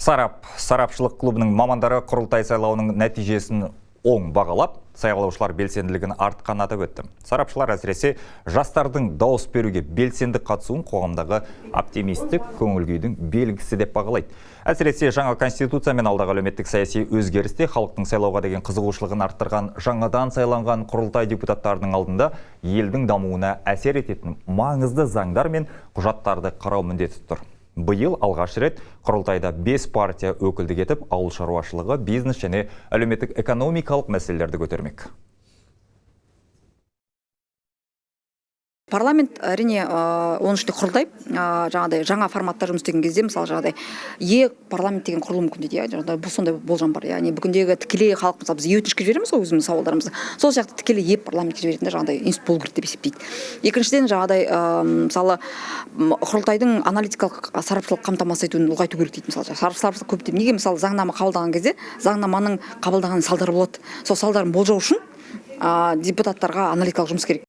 Сарапшылық клубының мамандары құрылтай сайлауының нәтижесін оң бағалап, сайлаушылар белсенділігін артқан атап өтті. Сарапшылар әсіресе жастардың дауыс беруге белсенді қатысуын қоғамдағы оптимистік көңіл күйдің белгісі деп бағалайды. Әсіресе жаңа конституция мен алдағы әлеуметтік саяси өзгерісте халықтың сайлауға деген қызығушылығын арттырған жаңадан сайланған құрылтай депутаттарының алдында елдің дамуына әсер ететін маңызды заңдар мен құжаттарды қарау міндеті тұр. Биыл алғаш рет құрылтайда 5 партия өкілдік етіп, ауыл шаруашылығы, бизнес және әлеуметтік экономикалық мәселелерді көтермек. Парламент әрине оның ішінде құрылтай жаңа форматта жұмыс істеген кезде, мысалы парламент деген құрылу мүмкін дейді, бұл сондай болжам бар. Яғни бүгіндегі тікелей халық, мысалы біз өтінішке жібереміз ғой өзіміздің сауалдарымызды. Сол сияқты тікелей парламентке жіберетінде жаңағыдай институт болу керек деп есептейді. Екіншіден жаңағыдай мысалы құрылтайдың аналитикалық сарапшылық қамтамасыз етуін ұлғайту керек дейді, мысалы сарапшылық көп деп. Неге мысалы заңнама қабылдаған кезде заңнаманың қабылдаған салдары болады. Сол салдарын болжау үшін депутаттарға аналитикалық жұмыс керек.